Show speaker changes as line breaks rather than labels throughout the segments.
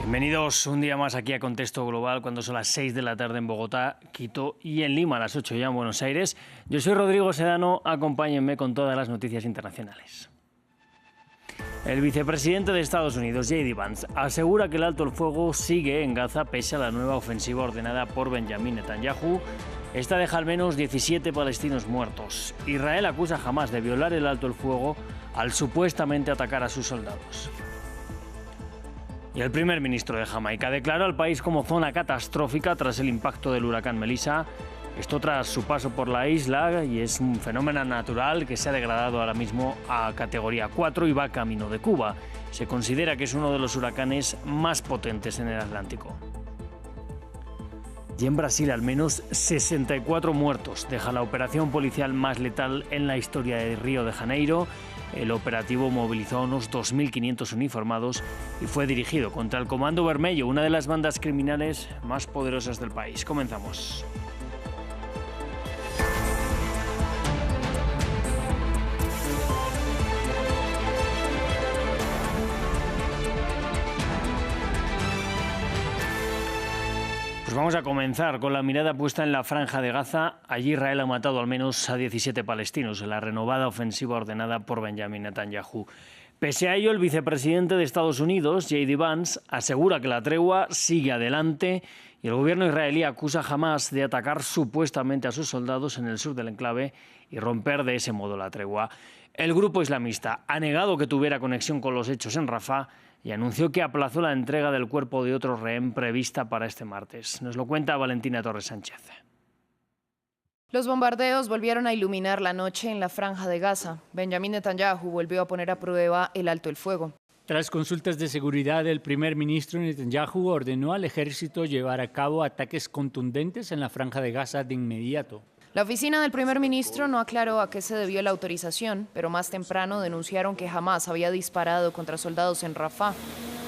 Bienvenidos un día más aquí a Contexto Global, cuando son las 6 de la tarde en Bogotá, Quito y en Lima, a las 8 ya en Buenos Aires. Yo soy Rodrigo Sedano, acompáñenme con todas las noticias internacionales. El vicepresidente de Estados Unidos, J.D. Vance, asegura que el alto el fuego sigue en Gaza pese a la nueva ofensiva ordenada por Benjamin Netanyahu. Esta deja al menos 17 palestinos muertos. Israel acusa a Hamás de violar el alto el fuego al supuestamente atacar a sus soldados. Y el primer ministro de Jamaica declaró al país como zona catastrófica tras el impacto del huracán Melissa. Esto tras su paso por la isla, y es un fenómeno natural que se ha degradado ahora mismo a categoría 4 y va camino de Cuba. Se considera que es uno de los huracanes más potentes en el Atlántico. Y en Brasil al menos 64 muertos. Deja la operación policial más letal en la historia de Río de Janeiro. El operativo movilizó a unos 2.500 uniformados y fue dirigido contra el Comando Vermelho, una de las bandas criminales más poderosas del país. Comenzamos. Vamos a comenzar con la mirada puesta en la Franja de Gaza. Allí Israel ha matado al menos a 17 palestinos en la renovada ofensiva ordenada por Benjamin Netanyahu. Pese a ello, el vicepresidente de Estados Unidos, J.D. Vance, asegura que la tregua sigue adelante y el gobierno israelí acusa a Hamás de atacar supuestamente a sus soldados en el sur del enclave y romper de ese modo la tregua. El grupo islamista ha negado que tuviera conexión con los hechos en Rafah y anunció que aplazó la entrega del cuerpo de otro rehén prevista para este martes. Nos lo cuenta Valentina Torres Sánchez.
Los bombardeos volvieron a iluminar la noche en la Franja de Gaza. Benjamin Netanyahu volvió a poner a prueba el alto el fuego.
Tras consultas de seguridad, el primer ministro Netanyahu ordenó al ejército llevar a cabo ataques contundentes en la Franja de Gaza de inmediato.
La oficina del primer ministro no aclaró a qué se debió la autorización, pero más temprano denunciaron que Hamás había disparado contra soldados en Rafah.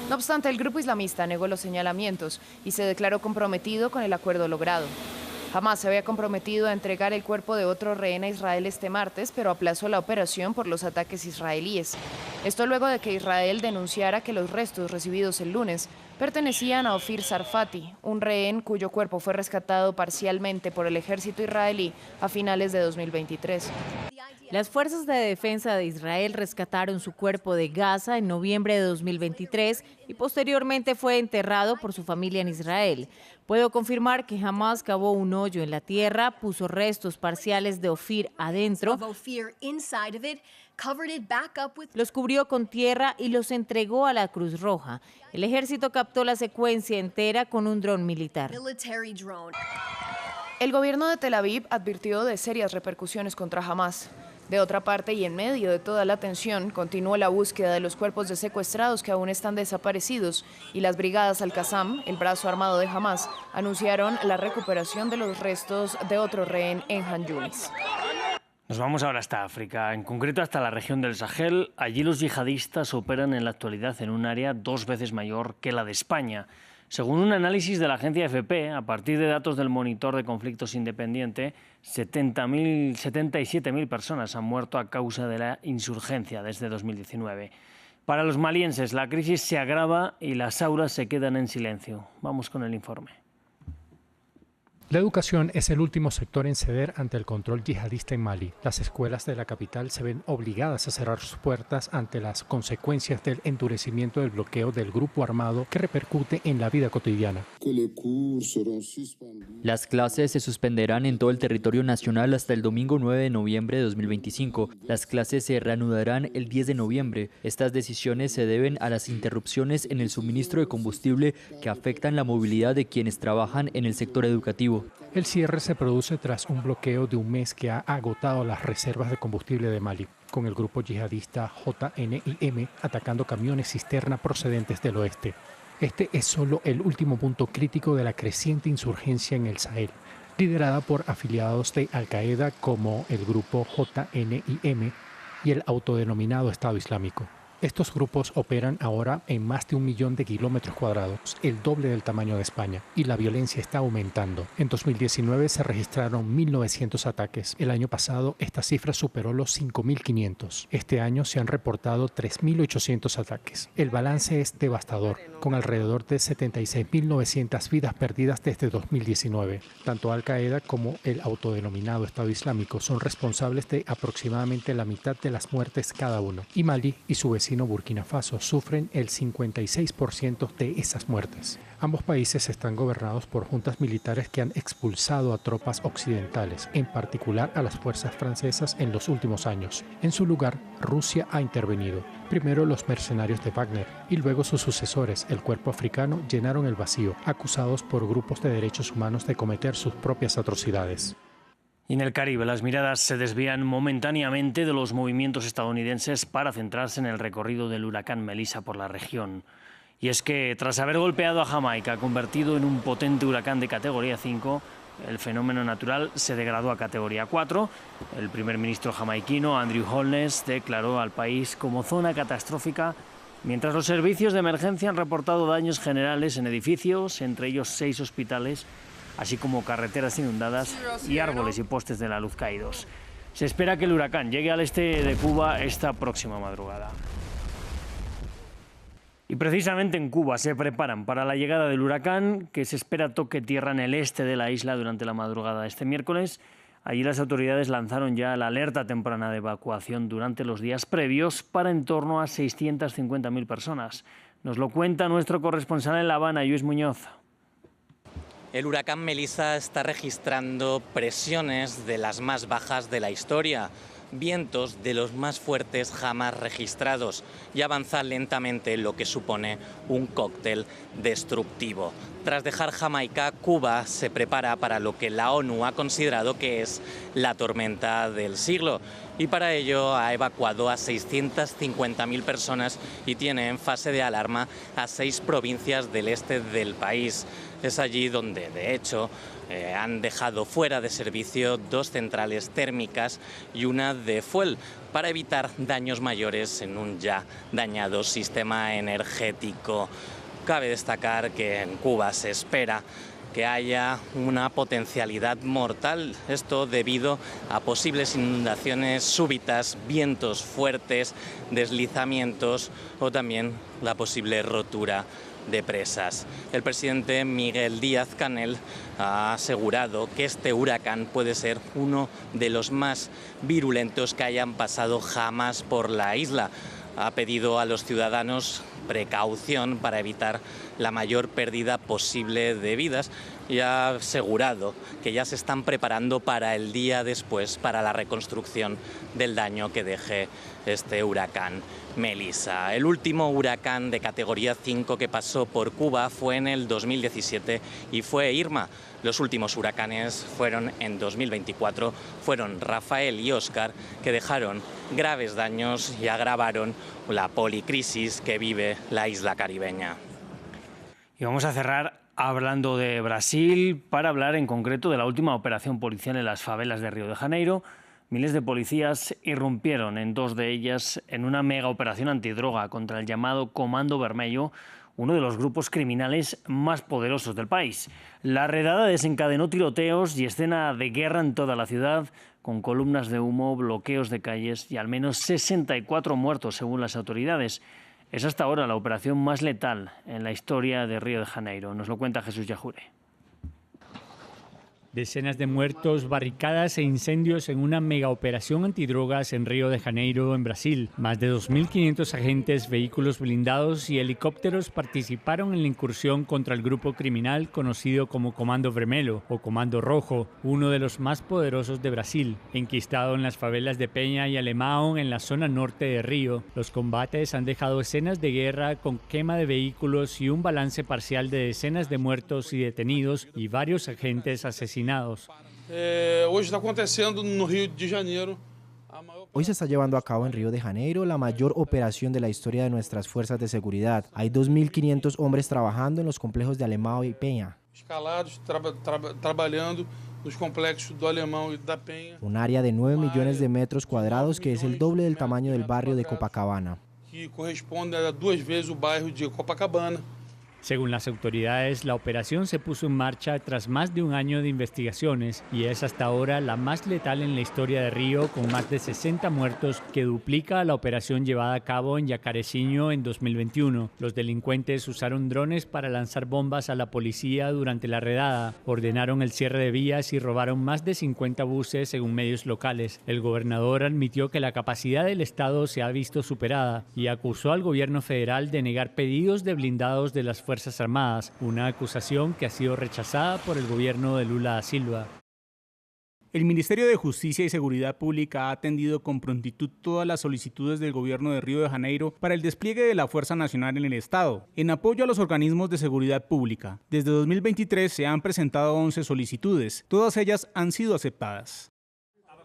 No obstante, el grupo islamista negó los señalamientos y se declaró comprometido con el acuerdo logrado. Hamás se había comprometido a entregar el cuerpo de otro rehén a Israel este martes, pero aplazó la operación por los ataques israelíes. Esto luego de que Israel denunciara que los restos recibidos el lunes pertenecían a Ofir Sarfati, un rehén cuyo cuerpo fue rescatado parcialmente por el ejército israelí a finales de 2023.
Las fuerzas de defensa de Israel rescataron su cuerpo de Gaza en noviembre de 2023 y posteriormente fue enterrado por su familia en Israel. Puedo confirmar que Hamás cavó un hoyo en la tierra, puso restos parciales de Ofir adentro, los cubrió con tierra y los entregó a la Cruz Roja. El ejército captó la secuencia entera con un dron militar.
El gobierno de Tel Aviv advirtió de serias repercusiones contra Hamás. De otra parte, y en medio de toda la tensión, continuó la búsqueda de los cuerpos de secuestrados que aún están desaparecidos y las brigadas Al-Qassam, el brazo armado de Hamás, anunciaron la recuperación de los restos de otro rehén en Han Yunis.
Nos vamos ahora hasta África, en concreto hasta la región del Sahel. Allí los yihadistas operan en la actualidad en un área 2 veces mayor que la de España. Según un análisis de la agencia AFP, a partir de datos del monitor de conflictos independiente, 77.000 personas han muerto a causa de la insurgencia desde 2019. Para los malienses, la crisis se agrava y las aulas se quedan en silencio. Vamos con el informe.
La educación es el último sector en ceder ante el control yihadista en Mali. Las escuelas de la capital se ven obligadas a cerrar sus puertas ante las consecuencias del endurecimiento del bloqueo del grupo armado que repercute en la vida cotidiana.
Las clases se suspenderán en todo el territorio nacional hasta el domingo 9 de noviembre de 2025. Las clases se reanudarán el 10 de noviembre. Estas decisiones se deben a las interrupciones en el suministro de combustible que afectan la movilidad de quienes trabajan en el sector educativo.
El cierre se produce tras un bloqueo de un mes que ha agotado las reservas de combustible de Mali, con el grupo yihadista JNIM atacando camiones cisterna procedentes del oeste. Este es solo el último punto crítico de la creciente insurgencia en el Sahel, liderada por afiliados de Al-Qaeda como el grupo JNIM y el autodenominado Estado Islámico. Estos grupos operan ahora en más de 1 millón de kilómetros cuadrados, el doble del tamaño de España, y la violencia está aumentando. En 2019 se registraron 1.900 ataques. El año pasado esta cifra superó los 5.500. Este año se han reportado 3.800 ataques. El balance es devastador, con alrededor de 76.900 vidas perdidas desde 2019. Tanto Al-Qaeda como el autodenominado Estado Islámico son responsables de aproximadamente la mitad de las muertes cada uno, y Mali y su vecino Burkina Faso sufren el 56% de esas muertes. Ambos países están gobernados por juntas militares que han expulsado a tropas occidentales, en particular a las fuerzas francesas en los últimos años. En su lugar, Rusia ha intervenido. Primero los mercenarios de Wagner y luego sus sucesores, el cuerpo africano, llenaron el vacío, acusados por grupos de derechos humanos de cometer sus propias atrocidades.
Y en el Caribe, las miradas se desvían momentáneamente de los movimientos estadounidenses para centrarse en el recorrido del huracán Melissa por la región. Y es que, tras haber golpeado a Jamaica, convertido en un potente huracán de categoría 5, el fenómeno natural se degradó a categoría 4. El primer ministro jamaiquino, Andrew Holness, declaró al país como zona catastrófica, mientras los servicios de emergencia han reportado daños generales en edificios, entre ellos 6 hospitales, así como carreteras inundadas y árboles y postes de la luz caídos. Se espera que el huracán llegue al este de Cuba esta próxima madrugada. Y precisamente en Cuba se preparan para la llegada del huracán, que se espera toque tierra en el este de la isla durante la madrugada de este miércoles. Allí las autoridades lanzaron ya la alerta temprana de evacuación durante los días previos para en torno a 650.000 personas. Nos lo cuenta nuestro corresponsal en La Habana, Lluís Muñoz.
El huracán Melissa está registrando presiones de las más bajas de la historia, vientos de los más fuertes jamás registrados y avanza lentamente lo que supone un cóctel destructivo. Tras dejar Jamaica, Cuba se prepara para lo que la ONU ha considerado que es la tormenta del siglo y para ello ha evacuado a 650.000 personas y tiene en fase de alarma a 6 provincias del este del país. Es allí donde, de hecho, han dejado fuera de servicio 2 centrales térmicas y una de fuel para evitar daños mayores en un ya dañado sistema energético. Cabe destacar que en Cuba se espera que haya una potencialidad mortal, esto debido a posibles inundaciones súbitas, vientos fuertes, deslizamientos o también la posible rotura de presas. El presidente Miguel Díaz-Canel ha asegurado que este huracán puede ser uno de los más virulentos que hayan pasado jamás por la isla. Ha pedido a los ciudadanos precaución para evitar la mayor pérdida posible de vidas y ha asegurado que ya se están preparando para el día después, para la reconstrucción del daño que deje este huracán Melissa. El último huracán de categoría 5 que pasó por Cuba fue en el 2017 y fue Irma. Los últimos huracanes fueron en 2024, fueron Rafael y Óscar, que dejaron graves daños y agravaron la policrisis que vive la isla caribeña.
Y vamos a cerrar hablando de Brasil para hablar en concreto de la última operación policial en las favelas de Río de Janeiro. Miles de policías irrumpieron en 2 de ellas en una mega operación antidroga contra el llamado Comando Vermelho, uno de los grupos criminales más poderosos del país. La redada desencadenó tiroteos y escena de guerra en toda la ciudad, con columnas de humo, bloqueos de calles y al menos 64 muertos según las autoridades. Es hasta ahora la operación más letal en la historia de Río de Janeiro. Nos lo cuenta Jesús Yajure.
Decenas de muertos, barricadas e incendios en una megaoperación antidrogas en Río de Janeiro, en Brasil. Más de 2.500 agentes, vehículos blindados y helicópteros participaron en la incursión contra el grupo criminal conocido como Comando Vermelho o Comando Rojo, uno de los más poderosos de Brasil. Enquistado en las favelas de Peña y Alemão, en la zona norte de Río, los combates han dejado escenas de guerra con quema de vehículos y un balance parcial de decenas de muertos y detenidos y varios agentes asesinados.
Hoy se está llevando a cabo en Río de Janeiro la mayor operación de la historia de nuestras fuerzas de seguridad. Hay 2.500 hombres trabajando en los complejos de Alemão y Peña. Un área de 9 millones de metros cuadrados que es el doble del tamaño del barrio de Copacabana.
Según las autoridades, la operación se puso en marcha tras más de un año de investigaciones y es hasta ahora la más letal en la historia de Río, con más de 60 muertos, que duplica la operación llevada a cabo en Yacareciño en 2021. Los delincuentes usaron drones para lanzar bombas a la policía durante la redada, ordenaron el cierre de vías y robaron más de 50 buses, según medios locales. El gobernador admitió que la capacidad del Estado se ha visto superada y acusó al gobierno federal de negar pedidos de blindados de las Fuerzas Armadas, una acusación que ha sido rechazada por el gobierno de Lula da Silva.
El Ministerio de Justicia y Seguridad Pública ha atendido con prontitud todas las solicitudes del gobierno de Río de Janeiro para el despliegue de la Fuerza Nacional en el Estado, en apoyo a los organismos de seguridad pública. Desde 2023 se han presentado 11 solicitudes, todas ellas han sido aceptadas.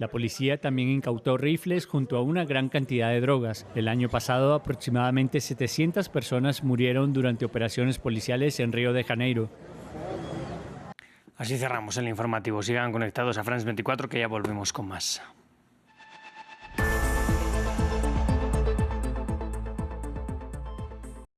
La policía también incautó rifles junto a una gran cantidad de drogas. El año pasado, aproximadamente 700 personas murieron durante operaciones policiales en Río de Janeiro.
Así cerramos el informativo. Sigan conectados a France 24, que ya volvemos con más.